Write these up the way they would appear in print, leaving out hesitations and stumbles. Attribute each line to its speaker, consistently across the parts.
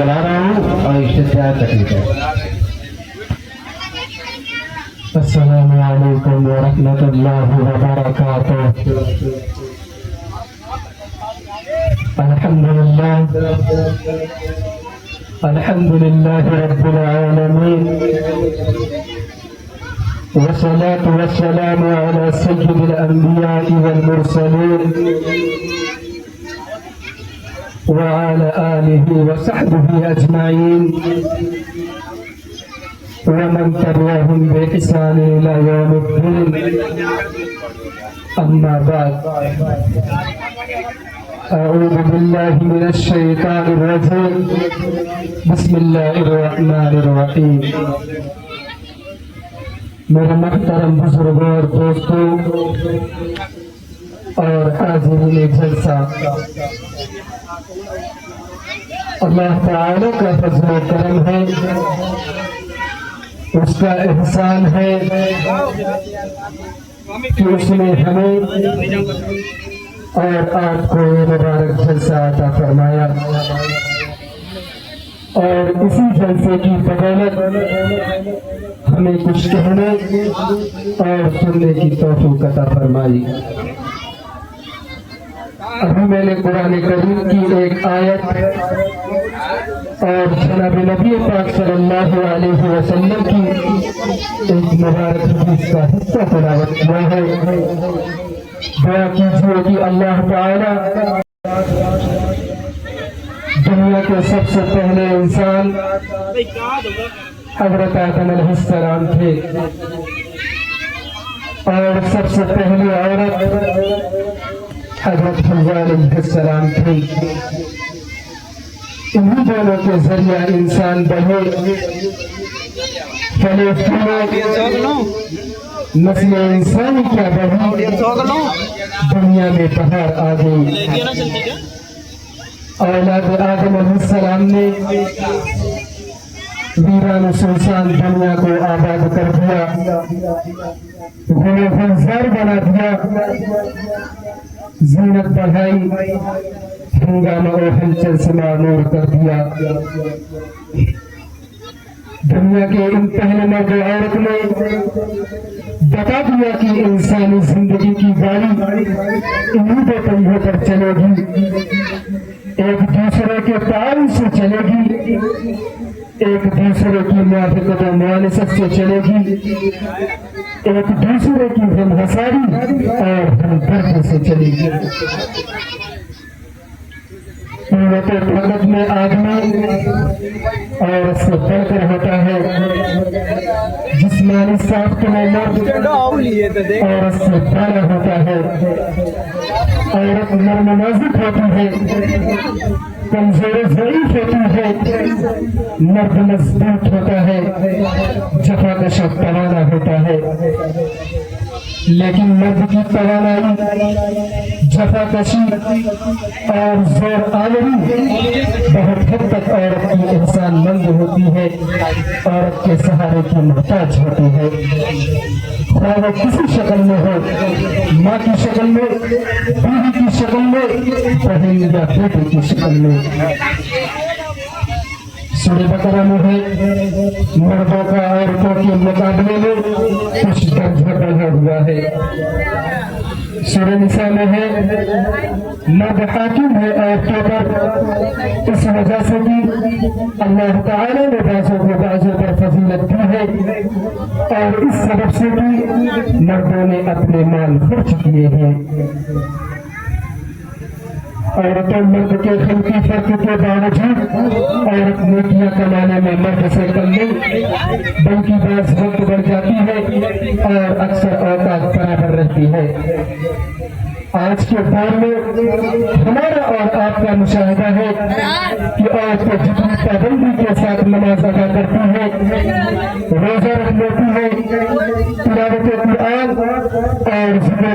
Speaker 1: بلا رہا ہوں اور اشتہار تکلیف ہے۔ السلام علیکم ورحمۃ اللہ وبرکاتہ۔ الحمد للہ رب العالمین، والصلاة والسلام على سید الانبیاء والمرسلین وعلى آلہ وصحبہ اجمعین ومن تبعهم بإحسان إلى يوم الدين، أما بعد، أعوذ بالله من الشيطان الرجيم، بسم الله الرحمن الرحيم۔ میرے محترم بزرگوں اور دوستوں اور حاضرین جلسہ، اللہ تعالی کا فضل و کرم ہے، اس کا احسان ہے کہ اس نے ہمیں اور آپ کو یہ مبارک جلسہ عطا فرمایا، اور اسی جلسے کی بدولت ہمیں کچھ کہنے اور سننے کی توفیق عطا فرمائی۔ ابھی میں نے قرآن کریم کی ایک آیت اور جناب نبی پاک صلی اللہ علیہ وسلم کی ایک مبارک حدیث کا حصہ تلاوت کیا ہے۔ دعا کیجیے کہ اللہ تعالی دنیا کے سب سے پہلے انسان حضرت آدم علیہ السلام تھے، اور سب سے پہلی عورت حضرت حوا علیہ السلام تھی۔ انہی دونوں کے ذریعہ انسان بڑھے، پھلے پھولے، نسل انسانی کیا بڑھی، دنیا میں بہار آ گئی۔ اولاد آدم علیہ السلام نے ویران و سنسان دنیا کو آباد کر دیا، گھر گلزار بنا دیا، زینت بڑھائی، ہنگامہ و ہلچل سے معمور کر دیا۔ دنیا کے ان پہلے مرد و عورت نے بتا دیا کہ انسانی زندگی کی گاڑی انہی دو پہیوں پر چلے گی، ایک دوسرے کے تعاون سے چلے گی، ایک دوسرے کی موافقت و موانست سے چلے گی، ایک دوسرے کی ہمساری اور ہمدردی سے چلے گی۔ قوت طاقت میں آدمی اور اس سے بڑھ کر ہوتا ہے، جسمانی ساخت میں مرد اور اس سے بڑا ہوتا ہے۔ عورت نرم نازک ہوتی ہے، کمزور ضعیف ہوتی ہے، مرد مضبوط ہوتا ہے، جفا کش توانا ہوتا ہے۔ لیکن مرد کی توانائی، جفا کشی اور زور آوری بہت حد تک عورت کی انسان مند ہوتی ہے، عورت کے سہارے کی محتاج ہوتی ہے، خواہ وہ کسی شکل میں ہو، ماں کی شکل میں، بیوی کی شکل میں، بہن یا بیٹے کی شکل میں۔ سورہ بقرہ میں ہے مردوں کا عورتوں کے مقابلے میں کچھ درجہ بڑھا ہوا ہے۔ سورہ نساء میں ہے مرد حاکم ہے عورتوں پر، اس وجہ سے کہ اللہ تعالی نے بعضوں کو بعضوں پر فضیلت دی ہے، اور اس سبب سے کہ مردوں نے اپنے مال خرچ کیے ہیں۔ عورت و مرد کے خلقی فرق کے باوجود عورت نیکیاں کمانے میں مرد سے کم نہیں، بلکہ بعض وقت بڑھ جاتی ہے اور اکثر اوقات برابر رہتی ہے۔ آج کے دور میں ہمارا اور آپ کا مشاہدہ ہے کہ عورتیں جتنی پابندی کے ساتھ نماز ادا کرتی ہے، روزہ رکھ لیتی ہے، تلاوت قرآن اور ذکر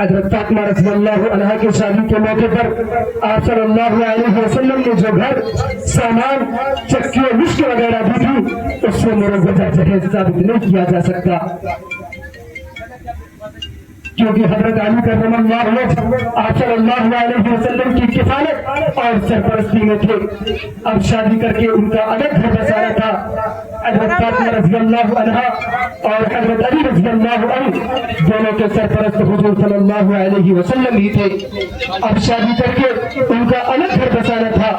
Speaker 1: حضرت فاطمہ رضی اللہ عنہا کی شادی کے موقع پر آپ صلی اللہ علیہ وسلم نے جو گھر سامان چکی و مشک وغیرہ دی تھی اس سے مروجہ جہیز ثابت نہیں کیا جا سکتا، کیونکہ حضرت علی کرم اللہ وجہ آپ صلی اللہ علیہ وسلم کی کفالت اور سرپرستی میں تھے۔ اب شادی کر کے ان کا الگ گھر بسانا تھا۔ حضرت فاطمہ رضی اللہ عنہا اور حضرت علی رضی اللہ عنہ دونوں کے سرپرست حضور صلی اللہ علیہ وسلم ہی تھے۔ اب شادی کر کے ان کا الگ گھر بسانا تھا،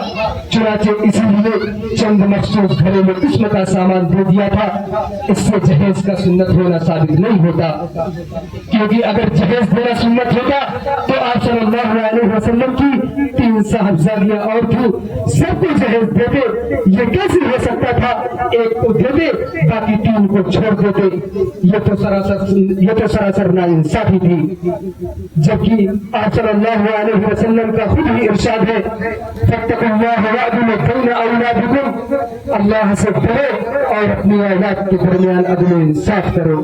Speaker 1: چنانچہ اسی لیے چند مخصوص گھروں میں قسم کا سامان دے دیا تھا۔ اس سے جہیز کا سنت ہونا ثابت نہیں ہوتا، کیونکہ اگر جہیز دینا سنت ہوتا تو آپ صلی اللہ علیہ وسلم کی 3 صاحبزادیاں اور تھیں، سب کو جہیز دیتے۔ یہ کیسے ہو سکتا تھا؟ ایک کو دیتے باقی 3 کو چھوڑ دیتے، یہ تو سراسر ناانصافی تھی۔ جبکہ آپ صلی اللہ علیہ وسلم کا خود ہی ارشاد ہے، فاتقوا اللہ وعدلوا بین اولادکم، اللہ سے ڈرو اور اپنی اولاد کے درمیان عدل و انصاف کرو۔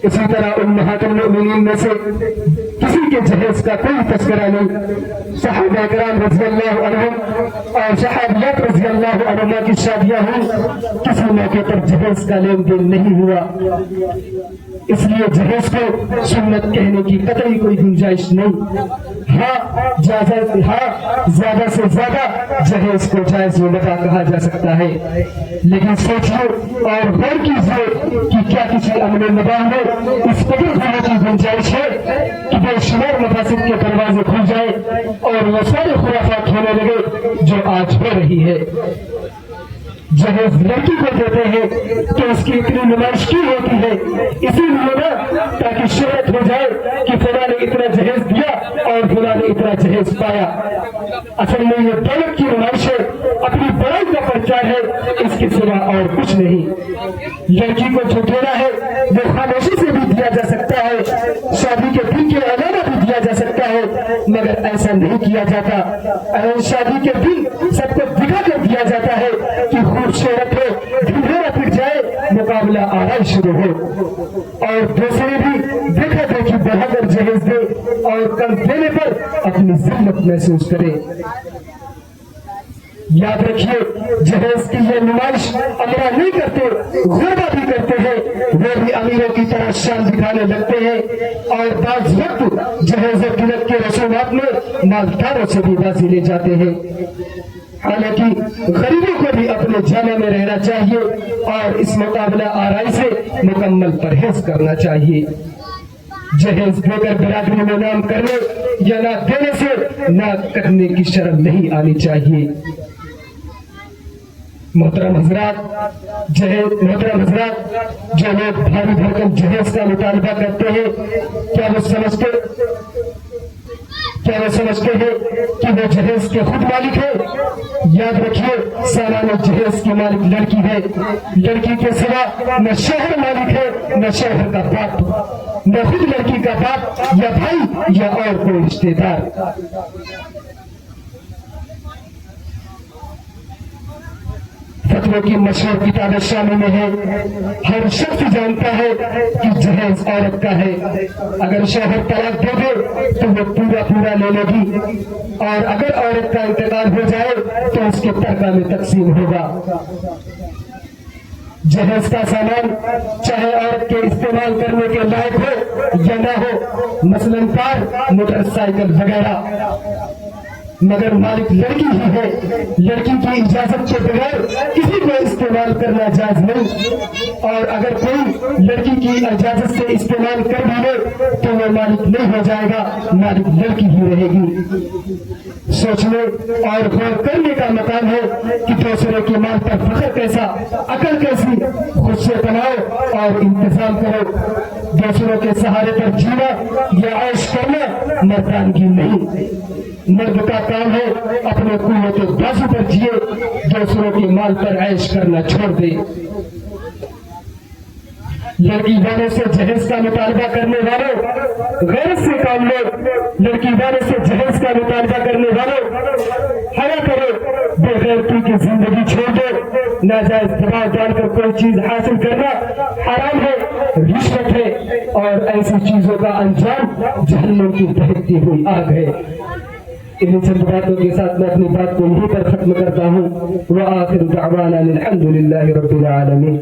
Speaker 1: اسی طرح امہات المؤمنین میں سے کسی کے جہیز کا کوئی تذکرہ نہیں۔ صحابہ کرام رضی اللہ عنہم اور صحابیات رضی اللہ عنہما کی شادیاں ہوئی، کسی موقع پر جہیز کا لین دین نہیں ہوا، اس لیے جہیز کو سنت کہنے کی قطعی کوئی گنجائش نہیں۔ ہاں زیادہ سے زیادہ جہیز کو جائز و متاع کہا جا سکتا ہے، لیکن سوچیے اور غور کیجیے کہ کیا کسی امر مباح میں اس قدر ہونے کی گنجائش ہے کہ بے شمار مفاسد کے دروازے کھل جائے اور وہ سارے خرافات ہونے لگے جو آج ہو رہی ہے۔ جہیز لڑکی کو دیتے ہیں تو اس کی اتنی نمائش کی ہوتی ہے، اسی لیے نا تاکہ شہرت ہو جائے کہ فلاں نے اتنا جہیز دیا اور فلاں نے اتنا جہیز پایا۔ اصل میں یہ دولت کی نمائش ہے، اپنی بڑائی کا پرچار ہے، اس کے سوا اور کچھ نہیں۔ لڑکی کو جو دینا ہے وہ خاموشی سے بھی دیا جا سکتا ہے، شادی کے دن کے علاوہ بھی دیا جا سکتا ہے، مگر ایسا نہیں کیا جاتا۔ شادی کے دن سب کو دکھا کر دیا جاتا ہے کہ خوبصورت ہو، ڈھنڈورا پھر جائے، مقابلہ آرائی شروع ہو، اور دوسرے بھی دیکھا دیکھی بڑھا کر جہیز دے اور کم دینے پر اپنی ذلت محسوس کرے۔ یاد رکھیے، جہیز کی یہ نمائش امرا نہیں کرتے، غربا بھی کرتے ہیں، وہ بھی امیروں کی طرح شان دکھانے لگتے ہیں، اور بعض وقت جہیز و قلت کے رسومات میں مالداروں سے بھی بازی لے جاتے ہیں۔ حالانکہ غریبوں کو بھی اپنے جامع میں رہنا چاہیے اور اس مقابلہ آرائی سے مکمل پرہیز کرنا چاہیے۔ جہیز دے کر برادری میں نام کرنے یا نہ دینے سے نہ کرنے کی شرم نہیں آنی چاہیے۔ محترم حضرات، جو لوگ بھاری بھرکم جہیز کا مطالبہ کرتے ہیں، کیا وہ سمجھتے ہیں کہ وہ جہیز کے خود مالک ہے؟ یاد رکھیے، سالانہ جہیز کی مالک لڑکی ہے، لڑکی کے سوا نہ شوہر مالک ہے، نہ شوہر کا باپ، نہ خود لڑکی کا باپ یا بھائی یا اور کوئی رشتے دار۔ فتوے کی مشہور کتاب شامی میں ہے، ہر شخص جانتا ہے کہ جہیز عورت کا ہے، اگر شوہر طلاق دے دے تو وہ پورا لے لے گی، اور اگر عورت کا انتقال ہو جائے تو اس کے ترکہ میں تقسیم ہوگا۔ جہیز کا سامان چاہے عورت کے استعمال کرنے کے لائق ہو یا نہ ہو، مثلاً کار، موٹر سائیکل وغیرہ، مگر مالک لڑکی ہی ہے۔ لڑکی کی اجازت کے بغیر کسی کو استعمال کرنا جائز نہیں، اور اگر کوئی لڑکی کی اجازت سے استعمال کر بھی لے تو وہ مالک نہیں ہو جائے گا، مالک لڑکی ہی رہے گی۔ سوچنے اور غور کرنے کا مقام ہے کہ دوسرے کے مال پر فخر کیسا، عقل کیسی، خود سے کماؤ اور انتظام کرو۔ دوسروں کے سہارے پر جینا یا عیش کرنا مردانگی نہیں۔ مرد کا کام ہے اپنے قوت و بازو پر جیے، دوسروں کے مال پر عیش کرنا چھوڑ دے۔ لڑکی والوں سے جہیز کا مطالبہ کرنے والوں، غیرت سے کام لو۔ لڑکی والوں سے جہیز کا مطالبہ کرنے والوں، حیا کرو، بے غیرتی کی زندگی چھوڑ دو، ناجائز دباؤ ڈال کر کوئی چیز حاصل کرنا حرام ہے، رشوت ہے، اور ایسی چیزوں کا انجام جہنم کی دہکتی ہوئی آگ ہے۔ انہیں چند باتوں کے ساتھ میں اپنی بات کو یہیں پر ختم کرتا ہوں۔ وآخر دعوانا الحمد للہ رب العالمین۔